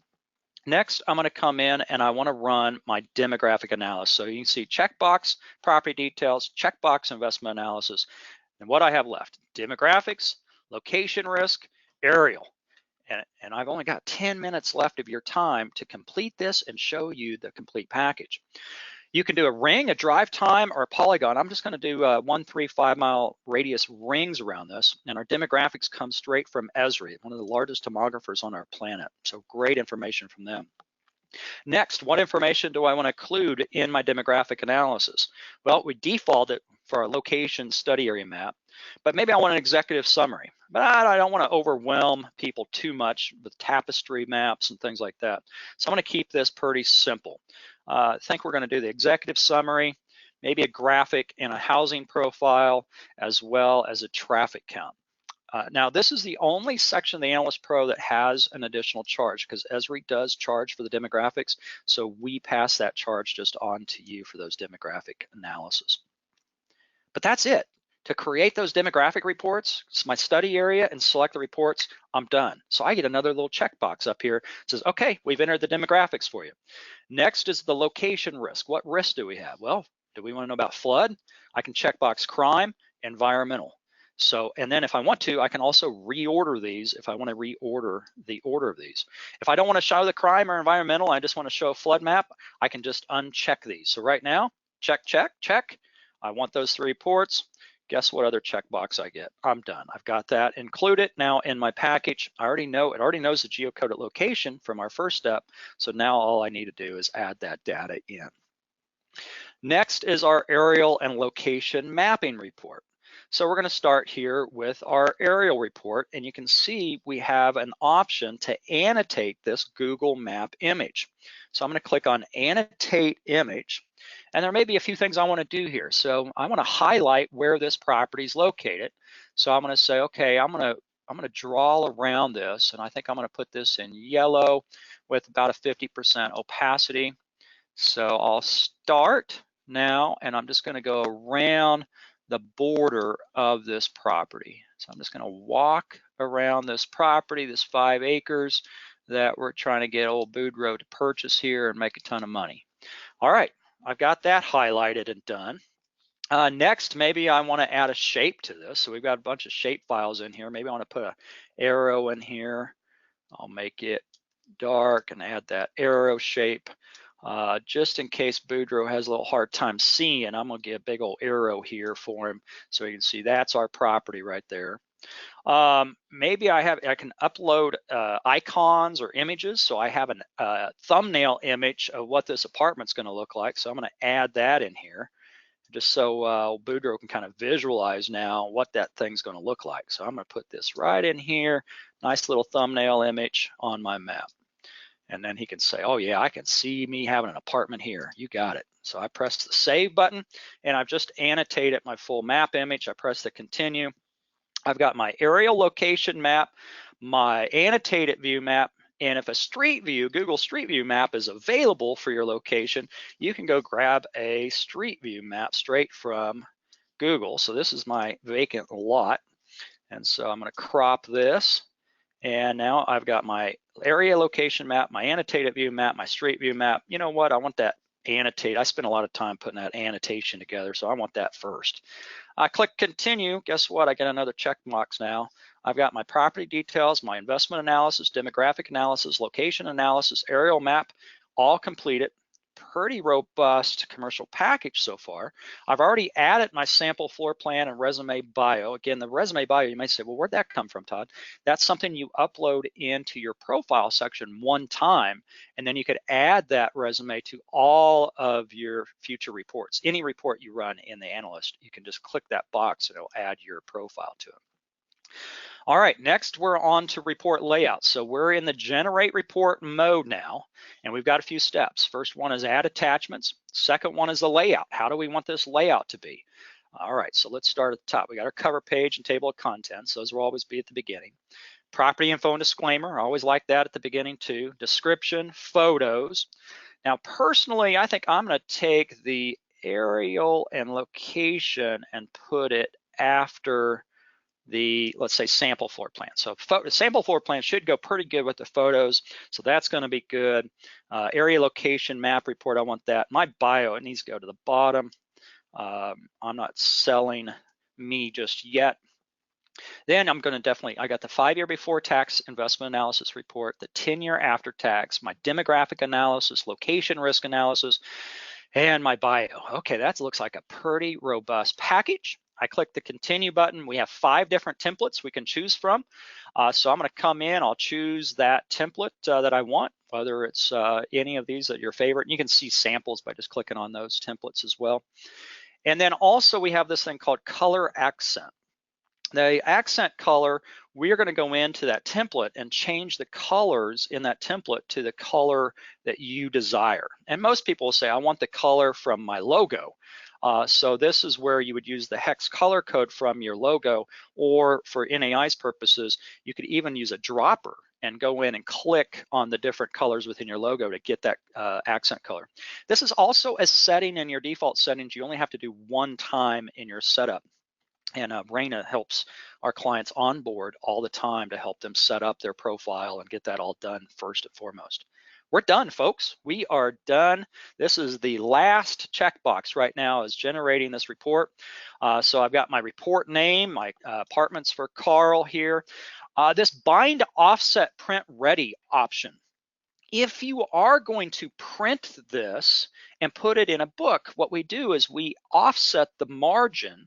Next, I'm going to come in and I want to run my demographic analysis. So you can see checkbox property details, checkbox investment analysis, and what I have left: demographics, location risk, aerial. And I've only got 10 minutes left of your time to complete this and show you the complete package. You can do a ring, a drive time, or a polygon. I'm just going to do 1, 3, 5 mile radius rings around this. And our demographics come straight from Esri, one of the largest tomographers on our planet. So great information from them. Next, what information do I want to include in my demographic analysis? Well, we default it for our location study area map, but maybe I want an executive summary. But I don't want to overwhelm people too much with tapestry maps and things like that. So I'm going to keep this pretty simple. I think we're going to do the executive summary, maybe a graphic and a housing profile, as well as a traffic count. Now, this is the only section of the Analyst Pro that has an additional charge, because Esri does charge for the demographics, so we pass that charge just on to you for those demographic analysis. But that's it. To create those demographic reports, it's my study area, and select the reports, I'm done. So I get another little checkbox up here that says, okay, we've entered the demographics for you. Next is the location risk. What risk do we have? Well, do we want to know about flood? I can checkbox crime, environmental. So, and then if I want to, I can also reorder these if I want to reorder the order of these. If I don't want to show the crime or environmental, I just want to show a flood map, I can just uncheck these. So right now, check, check, check. I want those 3 reports. Guess what other checkbox I get? I'm done. I've got that included now in my package. I already know, it already knows the geocoded location from our first step. So now all I need to do is add that data in. Next is our aerial and location mapping report. So we're going to start here with our aerial report, and you can see we have an option to annotate this Google map image. So I'm going to click on annotate image, and there may be a few things I want to do here. So I want to highlight where this property is located. So I'm going to say, okay, I'm going to draw around this, and I think I'm going to put this in yellow with about a 50% opacity. So I'll start now, and I'm just going to go around the border of this property. So I'm just going to walk around this property, this 5 acres that we're trying to get old Boudreaux to purchase here and make a ton of money. All right, I've got that highlighted and done. Next, maybe I want to add a shape to this. So we've got a bunch of shape files in here. Maybe I want to put an arrow in here. I'll make it dark and add that arrow shape. Just in case Boudreaux has a little hard time seeing, I'm going to get a big old arrow here for him so you can see that's our property right there. Maybe I can upload icons or images. So I have a thumbnail image of what this apartment's going to look like. So I'm going to add that in here just so Boudreaux can kind of visualize now what that thing's going to look like. So I'm going to put this right in here, nice little thumbnail image on my map. And then he can say, oh yeah, I can see me having an apartment here. You got it. So I press the save button, and I've just annotated my full map image. I press the continue. I've got my aerial location map, my annotated view map, and if a street view, Google Street View map is available for your location, you can go grab a street view map straight from Google. So this is my vacant lot. And so I'm going to crop this. And now I've got my area location map, my annotated view map, my street view map. You know what? I want that annotate. I spent a lot of time putting that annotation together, so I want that first. I click continue. Guess what? I get another check box now. I've got my property details, my investment analysis, demographic analysis, location analysis, aerial map, all completed. Pretty robust commercial package so far. I've already added my sample floor plan and resume bio. Again, the resume bio, you might say, well, where'd that come from, Todd? That's something you upload into your profile section one time, and then you could add that resume to all of your future reports. Any report you run in the analyst, you can just click that box and it'll add your profile to it. All right, next we're on to report layout. So we're in the generate report mode now, and we've got a few steps. First one is add attachments. Second one is the layout. How do we want this layout to be? All right, so let's start at the top. We got our cover page and table of contents. Those will always be at the beginning. Property info and disclaimer, I always like that at the beginning too. Description, photos. Now personally, I think I'm gonna take the aerial and location and put it after the, let's say, sample floor plan. So sample floor plan should go pretty good with the photos, so that's going to be good. Area location map report, I want that. My bio, it needs to go to the bottom. I'm not selling me just yet. Then I'm going to definitely, I got the 5-year before tax investment analysis report, the 10-year after tax, my demographic analysis, location risk analysis, and my bio. Okay, that looks like a pretty robust package. I click the continue button. We have 5 different templates we can choose from. So I'm going to come in, I'll choose that template that I want, whether it's any of these that your favorite. And you can see samples by just clicking on those templates as well. And then also we have this thing called color accent. The accent color, we are going to go into that template and change the colors in that template to the color that you desire. And most people will say, I want the color from my logo. So this is where you would use the hex color code from your logo, or for NAI's purposes, you could even use a dropper and go in and click on the different colors within your logo to get that accent color. This is also a setting in your default settings. You only have to do one time in your setup. And Raina helps our clients onboard all the time to help them set up their profile and get that all done first and foremost. We're done, folks. We are done. This is the last checkbox right now, is generating this report. So I've got my report name, my apartments for Carl here. This bind offset print ready option. If you are going to print this and put it in a book, what we do is we offset the margin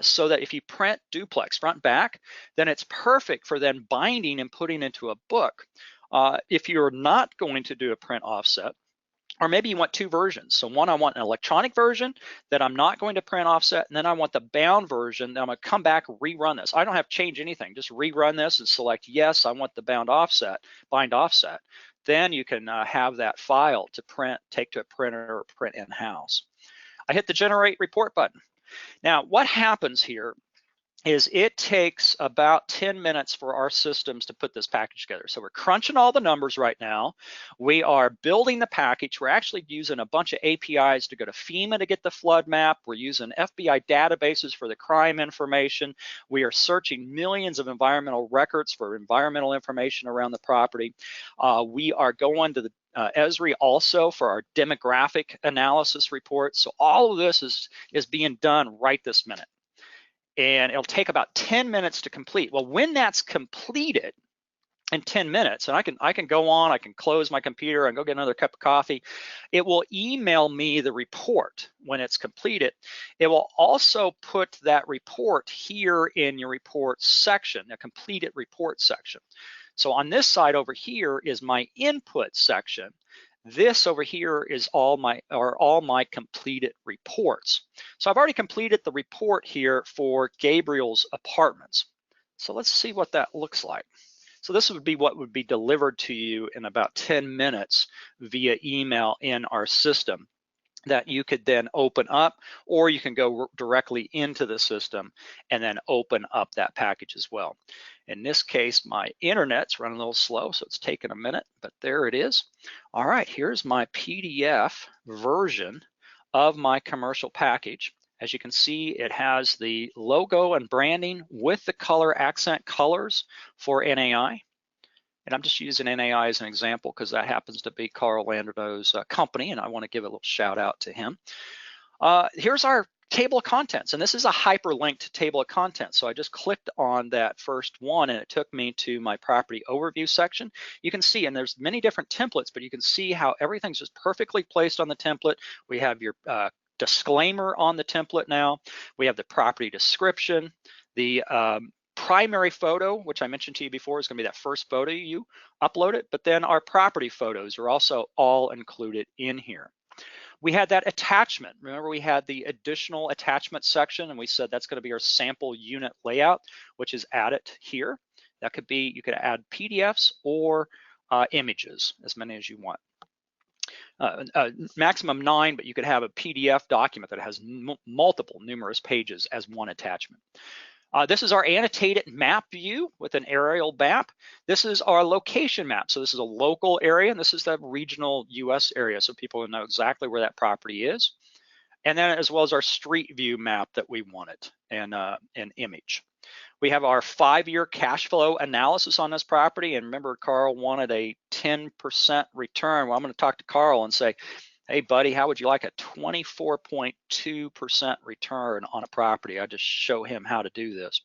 so that if you print duplex front and back, then it's perfect for then binding and putting into a book. If you're not going to do a print offset, or maybe you want 2 versions. So one, I want an electronic version that I'm not going to print offset, and then I want the bound version that I'm going to come back and rerun this. I don't have to change anything, just rerun this and select, yes, I want the bind offset. Then you can have that file to print, take to a printer, or print in-house. I hit the generate report button. Now, what happens here is it takes about 10 minutes for our systems to put this package together. So we're crunching all the numbers right now. We are building the package. We're actually using a bunch of APIs to go to FEMA to get the flood map. We're using FBI databases for the crime information. We are searching millions of environmental records for environmental information around the property. We are going to the Esri also for our demographic analysis report. So all of this is being done right this minute. And it'll take about 10 minutes to complete. Well, when that's completed in 10 minutes, and I can go on, I can close my computer and go get another cup of coffee, it will email me the report when it's completed. It will also put that report here in your report section, a completed report section. So on this side over here is my input section. This over here is all my completed reports. So I've already completed the report here for Gabriel's apartments. So let's see what that looks like. So this would be what would be delivered to you in about 10 minutes via email in our system that you could then open up, or you can go directly into the system and then open up that package as well. In this case, my internet's running a little slow, so it's taking a minute, but there it is. All right, here's my PDF version of my commercial package. As you can see, it has the logo and branding with the color accent colors for NAI. And I'm just using NAI as an example because that happens to be Carl Landernow's company, and I want to give a little shout out to him. Here's our table of contents, and this is a hyperlinked table of contents. So I just clicked on that first one and it took me to my property overview section. You can see, and there's many different templates, but you can see how everything's just perfectly placed on the template. We have your disclaimer on the template now. We have the property description, the primary photo, which I mentioned to you before, is going to be that first photo you upload it, but then our property photos are also all included in here. We had that attachment. Remember, we had the additional attachment section, and we said that's going to be our sample unit layout, which is added here. That could be, you could add PDFs or images, as many as you want. Maximum 9, but you could have a PDF document that has numerous pages as one attachment. This is our annotated map view with an aerial map. This is our location map. So this is a local area, and this is the regional US area, so people will know exactly where that property is. And then as well as our street view map that we wanted, and an image. We have our 5-year cash flow analysis on this property. And remember, Carl wanted a 10% return. Well, I'm going to talk to Carl and say, hey, buddy, how would you like a 24.2% return on a property? I just show him how to do this.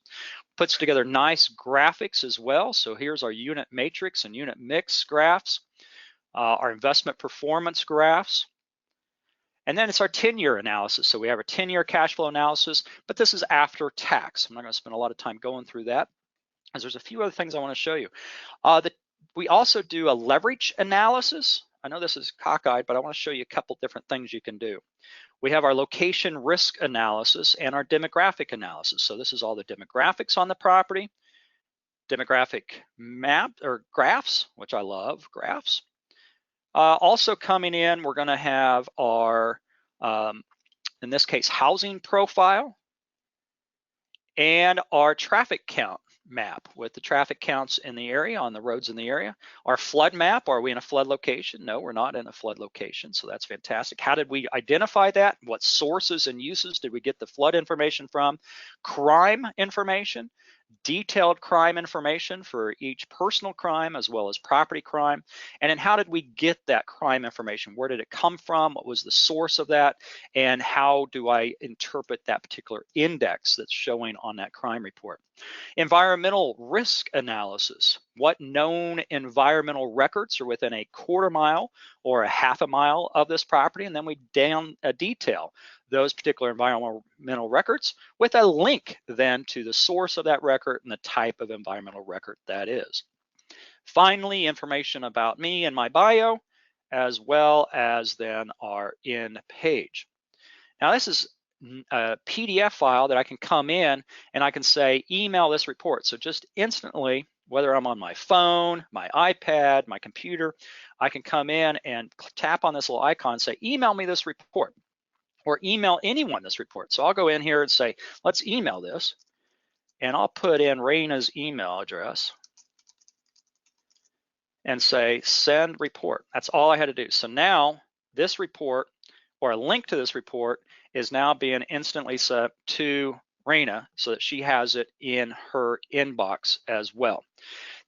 Puts together nice graphics as well. So here's our unit matrix and unit mix graphs, our investment performance graphs. And then it's our 10-year analysis. So we have a 10-year cash flow analysis, but this is after tax. I'm not going to spend a lot of time going through that, as there's a few other things I want to show you. We also do a leverage analysis. I know this is cockeyed, but I want to show you a couple different things you can do. We have our location risk analysis and our demographic analysis. So this is all the demographics on the property, demographic map or graphs, which I love, graphs. Also coming in, we're going to have our, in this case, housing profile and our traffic count map with the traffic counts in the area, on the roads in the area. Our flood map, are we in a flood location? No, we're not in a flood location, so that's fantastic. How did we identify that? What sources and uses did we get the flood information from? Crime information, detailed crime information for each personal crime as well as property crime. And then how did we get that crime information? Where did it come from? What was the source of that? And how do I interpret that particular index that's showing on that crime report? Environmental risk analysis. What known environmental records are within a quarter mile or a half a mile of this property? And then we detail those particular environmental records with a link then to the source of that record and the type of environmental record that is. Finally, information about me and my bio, as well as then our in page. Now this is a PDF file that I can come in and I can say email this report. So just instantly, whether I'm on my phone, my iPad, my computer, I can come in and tap on this little icon and say email me this report, or email anyone this report. So I'll go in here and say, let's email this. And I'll put in Raina's email address and say, send report. That's all I had to do. So now this report, or a link to this report, is now being instantly sent to Raina so that she has it in her inbox as well.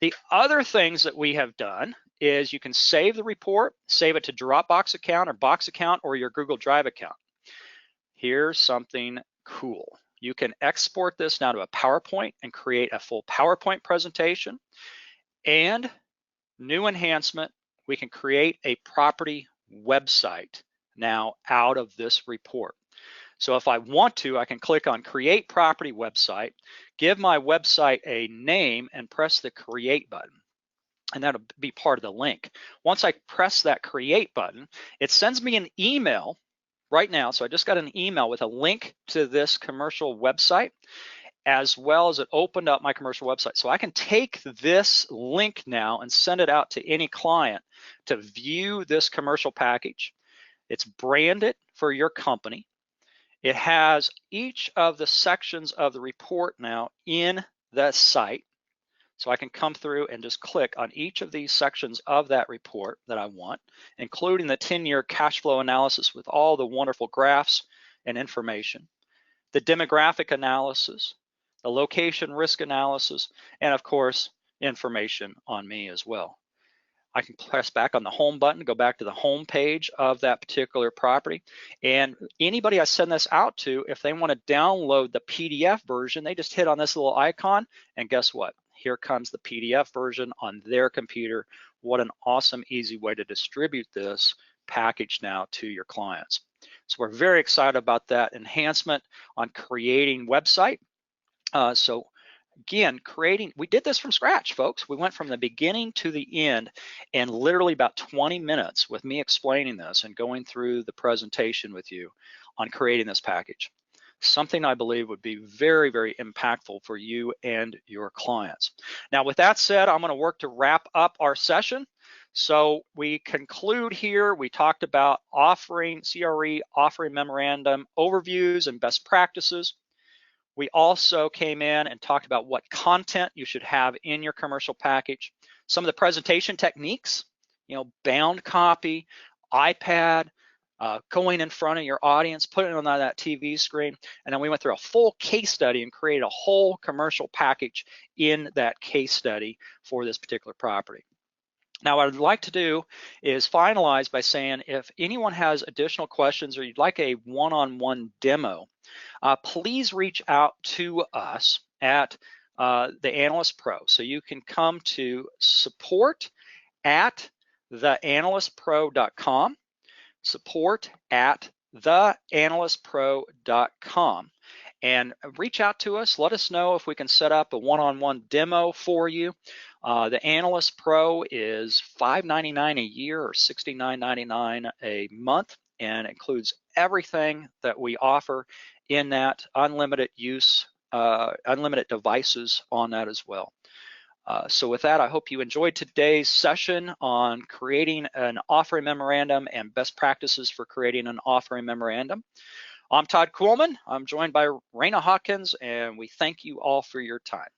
The other things that we have done is you can save the report, save it to Dropbox account or Box account or your Google Drive account. Here's something cool. You can export this now to a PowerPoint and create a full PowerPoint presentation. And new enhancement, we can create a property website now out of this report. So if I want to, I can click on Create Property Website, give my website a name, and press the Create button. And that'll be part of the link. Once I press that Create button, it sends me an email right now. So I just got an email with a link to this commercial website, as well as it opened up my commercial website. So I can take this link now and send it out to any client to view this commercial package. It's branded for your company. It has each of the sections of the report now in the site. So I can come through and just click on each of these sections of that report that I want, including the 10-year cash flow analysis with all the wonderful graphs and information. the demographic analysis, the location risk analysis, and of course, information on me as well. I can press back on the home button, go back to the home page of that particular property. And anybody I send this out to, if they want to download the PDF version, they just hit on this little icon, and guess what? Here comes the PDF version on their computer. What an awesome, easy way to distribute this package now to your clients. So we're very excited about that enhancement on creating website. So again, we did this from scratch, folks. We went from the beginning to the end in literally about 20 minutes with me explaining this and going through the presentation with you on creating this package. Something I believe would be very, very impactful for you and your clients. Now, with that said, I'm going to work to wrap up our session. So we conclude here. We talked about offering CRE, offering memorandum overviews and best practices. We also came in and talked about what content you should have in your commercial package, some of the presentation techniques, bound copy, iPad, going in front of your audience, putting it on that TV screen, and then we went through a full case study and created a whole commercial package in that case study for this particular property. Now, what I'd like to do is finalize by saying if anyone has additional questions or you'd like a one-on-one demo, please reach out to us at the Analyst Pro. So you can come to support@theanalystpro.com, support@theanalystpro.com, and reach out to us. Let us know if we can set up a one-on-one demo for you. The Analyst Pro is $5.99 a year or $69.99 a month, and includes everything that we offer in that, unlimited use, unlimited devices on that as well. So with that, I hope you enjoyed today's session on creating an offering memorandum and best practices for creating an offering memorandum. I'm Todd Kuhlman. I'm joined by Raina Hawkins, and we thank you all for your time.